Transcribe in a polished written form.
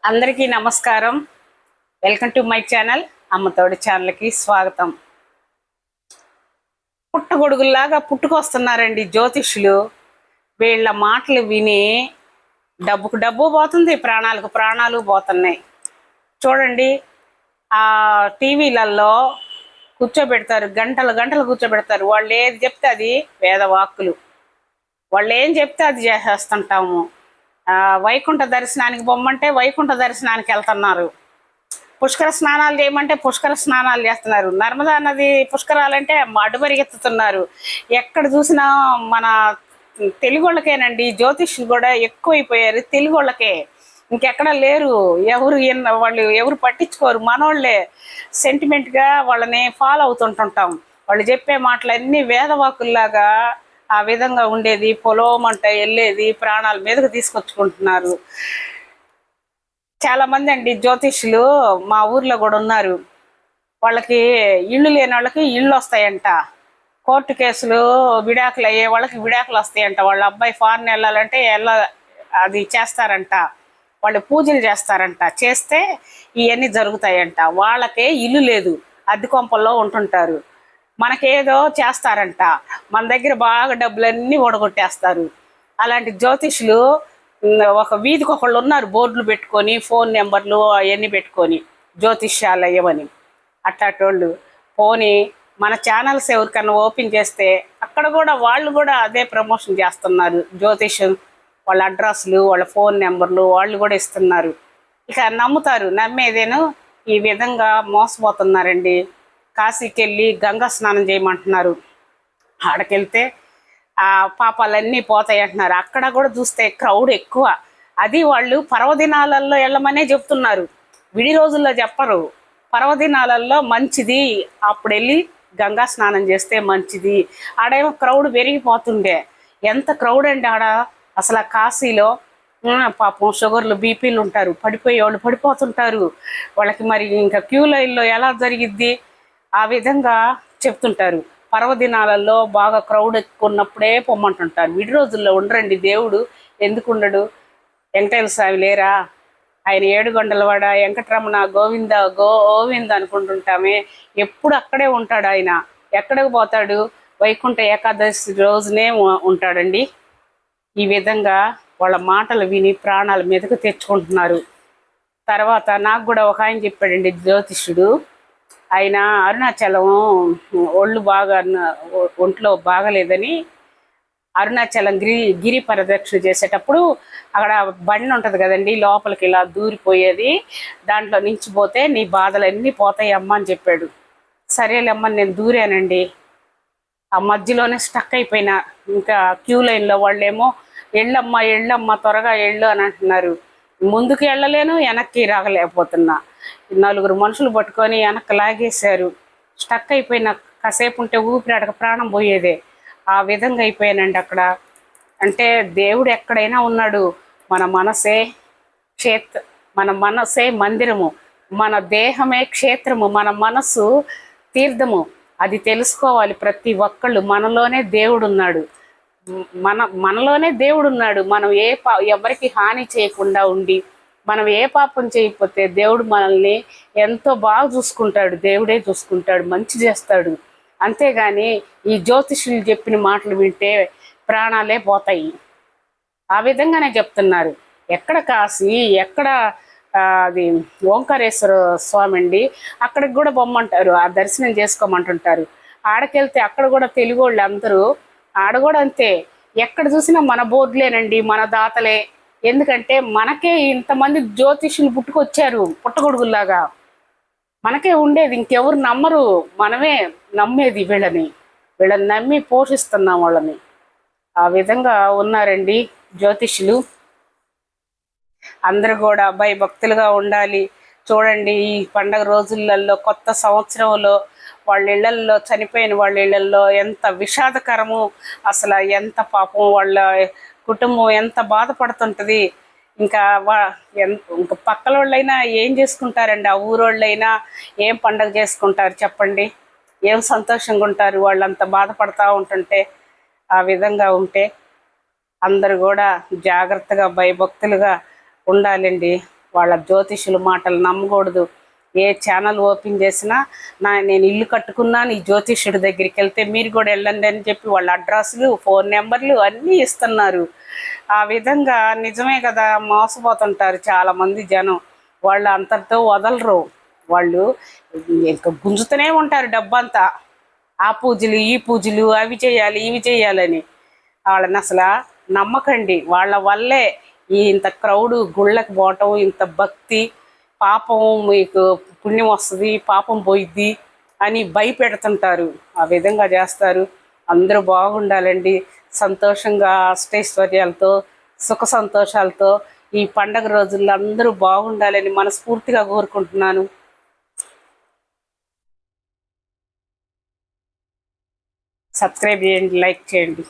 అందరికీ నమస్కారం. Welcome to my channel. అమ్మతోడి ఛానల్కి స్వాగతం. పుట్టగొడుగుల్లాగా పుట్టుకొస్తున్నారండి జ్యోతిష్యులు. వీళ్ళ మాటలు విని డబ్బుకు డబ్బు పోతుంది, ప్రాణాలకు ప్రాణాలు పోతున్నాయి. చూడండి, ఆ టీవీలలో కూర్చోబెడతారు, గంటలు గంటలు కూర్చోబెడతారు. వాళ్ళు ఏది చెప్తే అది వేదవాక్కులు. వాళ్ళు ఏం చెప్తే అది చేసేస్తుంటాము. వైకుంఠ దర్శనానికి బొమ్మంటే వైకుంఠ దర్శనానికి వెళ్తున్నారు. పుష్కర స్నానాలు చేయమంటే పుష్కర స్నానాలు చేస్తున్నారు. నర్మదా నది పుష్కరాలంటే అడుపరిగెత్తుతున్నారు. ఎక్కడ చూసినా మన తెలుగు వాళ్ళకేనండి. జ్యోతిష్యులు కూడా ఎక్కువైపోయారు, తెలుగు వాళ్ళకే, ఇంకెక్కడ లేరు. వాళ్ళు ఎవరు పట్టించుకోరు. మనోళ్ళే సెంటిమెంట్గా వాళ్ళని ఫాలో అవుతుంటుంటాం. వాళ్ళు చెప్పే మాటలన్నీ వేదవాకుల్లాగా ఆ విధంగా ఉండేది. పొలమంట వెళ్ళేది, ప్రాణాల మీదకు తీసుకొచ్చుకుంటున్నారు. చాలా మంది అండి జ్యోతిష్యులు మా ఊర్లో కూడా ఉన్నారు. వాళ్ళకి ఇళ్ళు లేని వాళ్ళకి ఇళ్ళు వస్తాయంట. కోర్టు కేసులు విడాకులు అయ్యే వాళ్ళకి విడాకులు వస్తాయంట. వాళ్ళ అబ్బాయి ఫారెన్ వెళ్ళాలంటే అది చేస్తారంట. వాళ్ళు పూజలు చేస్తారంట. చేస్తే ఇవన్నీ జరుగుతాయంట. వాళ్ళకే ఇల్లు లేదు, అద్దె కొంపల్లో ఉంటుంటారు. మనకేదో చేస్తారంట, మన దగ్గర బాగా డబ్బులన్నీ ఓడగొట్టేస్తారు. అలాంటి జ్యోతిష్యులు ఒక వీధికి ఒకళ్ళు ఉన్నారు, బోర్డులు పెట్టుకొని, ఫోన్ నెంబర్లు అవన్నీ పెట్టుకొని జ్యోతిష్యాలయమని. అట్లాంటోళ్ళు పోనీ మన ఛానల్స్ ఎవరికన్నా ఓపెన్ చేస్తే అక్కడ కూడా వాళ్ళు కూడా అదే ప్రమోషన్ చేస్తున్నారు. జ్యోతిష్యం వాళ్ళ అడ్రస్లు, వాళ్ళ ఫోన్ నెంబర్లు వాళ్ళు కూడా ఇస్తున్నారు. ఇక నమ్ముతారు. నమ్మేదేను ఈ విధంగా మోసపోతున్నారండి. కాశీకి వెళ్ళి గంగా స్నానం చేయమంటున్నారు. ఆడకెళ్తే ఆ పాపాలన్నీ పోతాయి అంటున్నారు. అక్కడ కూడా చూస్తే క్రౌడ్ ఎక్కువ. అది వాళ్ళు పర్వదినాలలో వెళ్ళమనే చెప్తున్నారు, విడి రోజుల్లో చెప్పరు. పర్వదినాలలో మంచిది, అప్పుడు వెళ్ళి గంగా స్నానం చేస్తే మంచిది. ఆడేమో క్రౌడ్ పెరిగిపోతుండే. ఎంత క్రౌడ్ అండి ఆడ అసలు. కాశీలో పాపం షుగర్లు బీపీలు ఉంటారు, పడిపోయేవాళ్ళు పడిపోతుంటారు. వాళ్ళకి మరి ఇంకా క్యూ లైన్లో ఎలా జరిగిద్ది? ఆ విధంగా చెప్తుంటారు. పర్వదినాలలో బాగా క్రౌడ్ ఎక్కువ ఉన్నప్పుడే పొమ్మంటుంటారు. విడి రోజుల్లో ఉండరండి. దేవుడు ఎందుకు ఉండడు? వెంకటేశ్వర స్వామి లేరా? ఆయన ఏడుగొండలవాడ, వెంకటరమణ, గోవింద అనుకుంటుంటామే. ఎప్పుడు అక్కడే ఉంటాడు ఆయన. ఎక్కడికి పోతాడు? వైకుంఠ ఏకాదశి రోజునే ఉంటాడండి. ఈ విధంగా వాళ్ళ మాటలు విని ప్రాణాల మీదకు తెచ్చుకుంటున్నారు. తర్వాత నాకు కూడా ఒక ఆయన చెప్పాడండి జ్యోతిష్యుడు. ఆయన అరుణాచలం ఒంట్లో బాగలేదని అరుణాచలం గిరి పరిదక్షిణ చేసేటప్పుడు అక్కడ బండి ఉంటుంది కదండి, లోపలికి ఇలా దూరిపోయేది. దాంట్లో నుంచి పోతే నీ బాధలన్నీ పోతాయి అమ్మ అని చెప్పాడు. సరేలేమ్మ నేను దూరానండి. ఆ మధ్యలోనే స్టక్ అయిపోయినా. ఇంకా క్యూ లైన్లో వాళ్ళేమో ఎళ్ళమ్మ త్వరగా ఎళ్ళు అని అంటున్నారు. ముందుకు వెళ్ళలేను, వెనక్కి రాగలేకపోతున్నా. 4 మనుషులు పట్టుకొని వెనక్కి లాగేశారు. స్టక్ అయిపోయిన. కాసేపు ఉంటే ఊపిరాడక ప్రాణం పోయేదే. ఆ విధంగా అయిపోయానండి అక్కడ. అంటే దేవుడు ఎక్కడైనా ఉన్నాడు. మన మనసే మందిరము, మన దేహమే క్షేత్రము, మన మనస్సు తీర్థము. అది తెలుసుకోవాలి ప్రతి ఒక్కళ్ళు. మనలోనే దేవుడు ఉన్నాడు. మనలోనే దేవుడు ఉన్నాడు. మనం ఎవరికి హాని చేయకుండా ఉండి, మనం ఏ పాపం చేయకపోతే దేవుడు మనల్ని ఎంతో బాగా చూసుకుంటాడు. దేవుడే చూసుకుంటాడు, మంచి చేస్తాడు. అంతేగాని ఈ జ్యోతిష్యులు చెప్పిన మాటలు వింటే ప్రాణాలే పోతాయి. ఆ విధంగానే చెప్తున్నారు. ఎక్కడ కాశీ, ఎక్కడ అది ఓంకారేశ్వర స్వామి అండి, అక్కడికి కూడా బొమ్మంటారు, ఆ దర్శనం చేసుకోమంటుంటారు. ఆడకెళ్తే అక్కడ కూడా తెలుగు వాళ్ళు అందరూ ఆడ కూడా అంతే. ఎక్కడ చూసినా మన బోర్డులేనండి, మన దాతలే. ఎందుకంటే మనకే ఇంతమంది జ్యోతిష్యులు పుట్టుకొచ్చారు పుట్టగొడుగుల్లాగా. మనకే ఉండేది, ఇంకెవరు నమ్మరు. మనమే నమ్మేది వీళ్ళని నమ్మి పోషిస్తున్నాం వాళ్ళని. ఆ విధంగా ఉన్నారండి జ్యోతిష్యులు. అందరూ కూడా భయభక్తులుగా ఉండాలి. చూడండి, ఈ పండగ రోజులలో, కొత్త సంవత్సరంలో వాళ్ళ ఇళ్లల్లో, చనిపోయిన వాళ్ళ ఇళ్లల్లో ఎంత విషాదకరము. అసలు ఎంత పాపం, వాళ్ళ కుటుంబం ఎంత బాధపడుతుంటుంది. ఇంకా పక్కల వాళ్ళైనా ఏం చేసుకుంటారండి? ఆ ఊరోళ్ళైనా ఏం పండగ చేసుకుంటారు చెప్పండి? ఏం సంతోషంగా ఉంటారు వాళ్ళంత బాధపడతా ఉంటుంటే? ఆ విధంగా ఉంటే అందరూ కూడా జాగ్రత్తగా భయభక్తులుగా ఉండాలండి. వాళ్ళ జ్యోతిష్యుల మాటలు నమ్మకూడదు. ఏ ఛానల్ ఓపెన్ చేసినా నేను ఇల్లు కట్టుకున్నాను ఈ జ్యోతిష్యుడి దగ్గరికి వెళ్తే మీరు కూడా వెళ్ళండి అని చెప్పి వాళ్ళ అడ్రస్లు, ఫోన్ నెంబర్లు అన్నీ ఇస్తున్నారు. ఆ విధంగా నిజమే కదా, మోసపోతుంటారు చాలామంది జనం. వాళ్ళు అంతటితో వదలరు. వాళ్ళు ఇంకా గుంజుతూనే ఉంటారు డబ్బంతా. ఆ పూజలు, ఈ పూజలు, అవి చేయాలి, ఇవి చేయాలని. వాళ్ళని అసలు నమ్మకండి. వాళ్ళ వల్లే ఇంత క్రౌడు గుళ్ళకి పోవటం, ఇంత భక్తి. పాపం మీకు పుణ్యం వస్తుంది, పాపం పోయిద్ది అని భయపెడుతుంటారు. ఆ విధంగా చేస్తారు. అందరూ బాగుండాలండి, సంతోషంగా అష్టైశ్వర్యాలతో సుఖ సంతోషాలతో ఈ పండగ రోజుల్లో అందరూ బాగుండాలని మనస్ఫూర్తిగా కోరుకుంటున్నాను. సబ్స్క్రైబ్ చేయండి, లైక్ చేయండి.